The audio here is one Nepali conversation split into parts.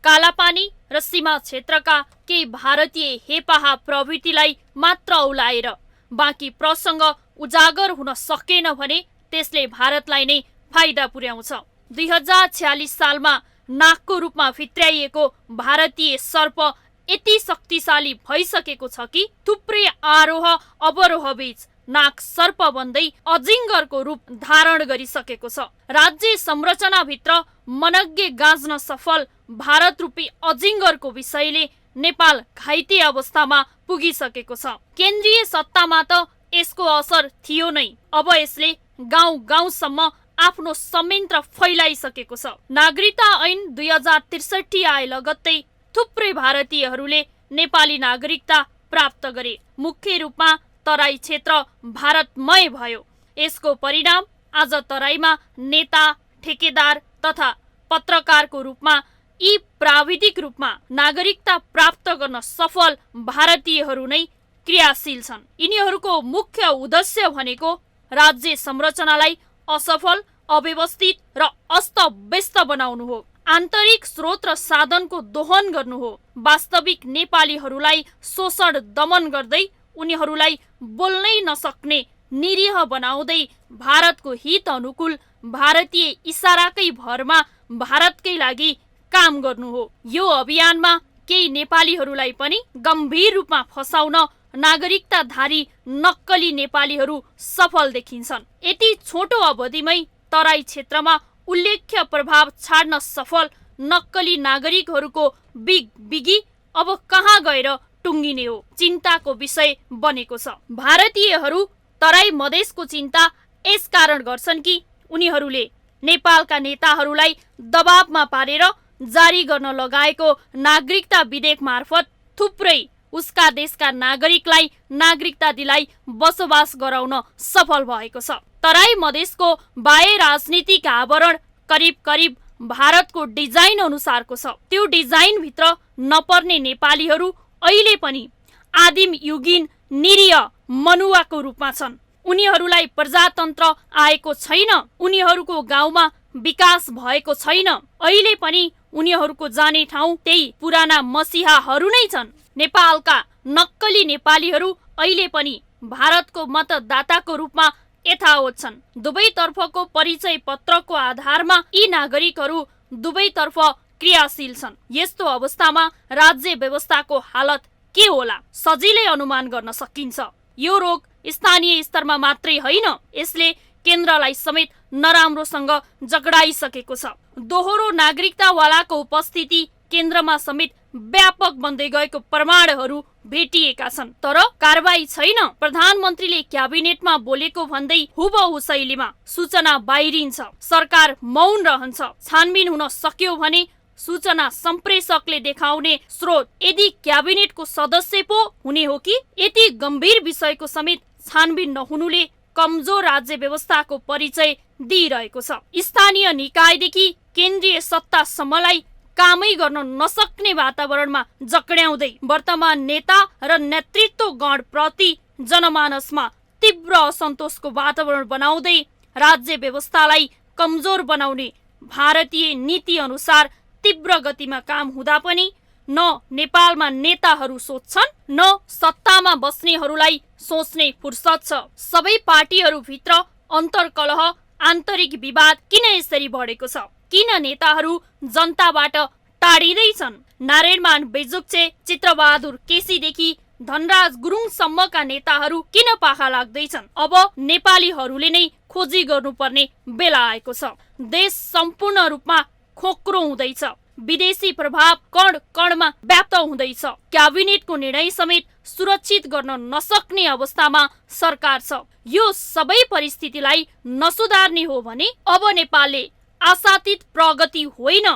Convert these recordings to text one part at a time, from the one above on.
कालापानी र सीमा क्षेत्रका केही भारतीय हेपाहा प्रवृत्तिलाई मात्र औलाएर बाँकी प्रसङ्ग उजागर हुन सकेन भने त्यसले भारतलाई नै फाइदा पुर्याउँछ। 2046 सालमा नागको रूपमा भित्र्याइएको भारतीय सर्प यति शक्तिशाली भइसकेको छ कि थुप्रै आरोह अवरोह बीच नाग सर्प बन्दै अजिङ्गरको रूप धारण गरिसकेको छ। राज्य संरचनाभित्र मनग्गे गाँच्न सफल भारत रूपी अजिङ्गरको विषयले नेपाल घाइते अवस्थामा पुगिसकेको छ। केन्द्रीय सत्तामा त यसको असर थियो नै, अब यसले गाउँ गाउँसम्म आफ्नो संयन्त्र फैलाइसकेको छ। नागरिकता ऐन 2063 आए लगत्तै थुप्रै भारतीयहरूले नेपाली नागरिकता प्राप्त गरे। मुख्य रूपमा तराई क्षेत्र भारतमय भयो। यसको परिणाम आज तराईमा नेता, ठेकेदार तथा पत्रकारको रूपमा यी प्राविधिक रूपमा नागरिकता प्राप्त गर्न सफल भारतीयहरू नै क्रियाशील छन्। यिनीहरूको मुख्य उद्देश्य भनेको राज्य संरचनालाई असफल, अव्यवस्थित र अस्तव्यस्त बनाउनु हो। आन्तरिक स्रोत र साधनको दोहन गर्नु हो। वास्तविक नेपालीहरूलाई शोषण दमन गर्दै उनीहरूलाई बोल्नै नसक्ने निरीह बनाउँदै भारतको हित अनुकूल भारतीय इसाराकै भरमा भारतकै लागि काम गर्नु हो। यो अभियानमा केही नेपालीहरूलाई पनि गम्भीर रूपमा फसाउन नागरिकताधारी नक्कली नेपालीहरू सफल देखिन्छन्। यति छोटो अवधिमै तराई क्षेत्रमा उल्लेख्य प्रभाव छाड्न सफल नक्कली नागरिकहरूको बिगी अब कहाँ गएर टुङ्गिने हो, चिन्ताको विषय बनेको छ। भारतीयहरू तराई मधेसको चिन्ता यस कारण गर्छन् कि उनीहरूले नेपालका नेताहरूलाई दबावमा पारेर जारी गर्न लगाएको नागरिकता विधेयक मार्फत थुप्रै उसका देशका नागरिकलाई नागरिकता दिलाई बसोबास गराउन सफल भएको छ। तराई मधेसको बाह्य राजनीतिक आवरण करिब करिब भारतको डिजाइन अनुसारको छ। त्यो डिजाइनभित्र नपर्ने नेपालीहरू अहिले पनि आदिम युगीन निरीह मनुवाको रूपमा छन्। उनीहरूलाई प्रजातन्त्र आएको छैन, उनीहरूको गाउँमा विकास भएको छैन। अहिले पनि उनीहरूको जाने ठाउँ त्यही पुराना मसिहाहरू नै छन्। नेपालका नक्कली नेपालीहरू अहिले पनि भारतको मतदाताको रूपमा यथावत छन्। दुवैतर्फको परिचय पत्रको आधारमा यी नागरिकहरू दुवैतर्फ क्रियाशील छन्। यस्तो अवस्थामा राज्य व्यवस्थाको हालत के होला सजिलै अनुमान गर्न सकिन्छ। यो रोग स्थानीय स्तरमा मात्रै होइन, यसले केन्द्रलाई समेत नराम्रोसँग जगडाइसकेको छ। दोहोरो नागरिकतावालाको उपस्थिति केन्द्रमा समेत व्यापक बन्दै गएको प्रमाणहरू भेटिएका छन्, तर कारबाही छैन। प्रधानमन्त्रीले क्याबिनेटमा बोलेको भन्दै हुबहु शैलीमा सूचना बाहिरिन्छ, सरकार मौन रहन्छ। छानबिन हुन सक्यो भने सूचना सम्प्रेषकले देखाउने स्रोत यदि क्याबिनेटको सदस्य पो हुने हो कि? यति गम्भीर विषयको समेत छानबिन नहुनुले कमजोर राज्य व्यवस्थाको परिचय दिइरहेको छ। स्थानीय निकायदेखि केन्द्रीय सत्तासम्मलाई कामै गर्न नसक्ने वातावरणमा जक्ड्याउँदै वर्तमान नेता र नेतृत्व गणप्रति जनमानसमा तीव्र असन्तोषको वातावरण बनाउँदै राज्य व्यवस्थालाई कमजोर बनाउने भारतीय नीति अनुसार तीव्र गतिमा काम हुँदा पनि न नेपालमा नेताहरू सोच्छन् न सत्तामा बस्नेहरूलाई सोच्ने फुर्सद छ। सबै पार्टीहरूभित्र अन्तर्कलह, आन्तरिक विवाद किन यसरी बढेको छ? किन नेताहरू जनताबाट टाढिँदैछन्? नारायणमान बेजुक्चे, चित्रबहादुर केसीदेखि धनराज गुरुङसम्मका नेताहरू किन पाखा लाग्दैछन्? अब नेपालीहरूले नै खोजी गर्नुपर्ने बेला आएको छ। देश सम्पूर्ण रूपमा खोक्रो हुँदैछ। विदेशी प्रभाव कण कणमा व्याप्त हुँदैछ। क्याबिनेटको निर्णय समेत सुरक्षित गर्न नसक्ने अवस्थामा सरकार छ। यो सबै परिस्थितिलाई नसुधार्ने हो भने अब नेपालले आशातीत प्रगति होइन,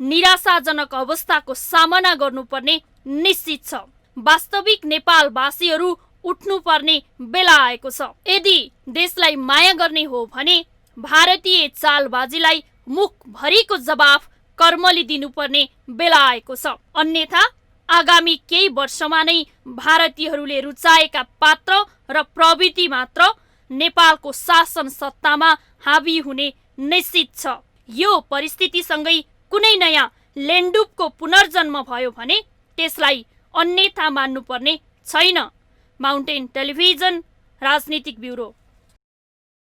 निराशाजनक अवस्थाको सामना गर्नुपर्ने निश्चित छ। वास्तविक नेपालवासीहरू उठ्नुपर्ने बेला आएको छ। यदि देशलाई माया गर्ने हो भने भारतीय चालबाजीलाई मुखभरिको जवाफ कर्मले दिनुपर्ने बेला आएको छ। अन्यथा आगामी केही वर्षमा नै भारतीयहरूले रुचाएका पात्र र प्रवृत्ति मात्र नेपालको शासन सत्तामा हावी हुने निश्चित छ। यो परिस्थितिसँगै कुनै नयाँ लेन्डुपको पुनर्जन्म भयो भने त्यसलाई अन्यथा मान्नुपर्ने छैन। माउन्टेन टेलिभिजन राजनीतिक ब्युरो।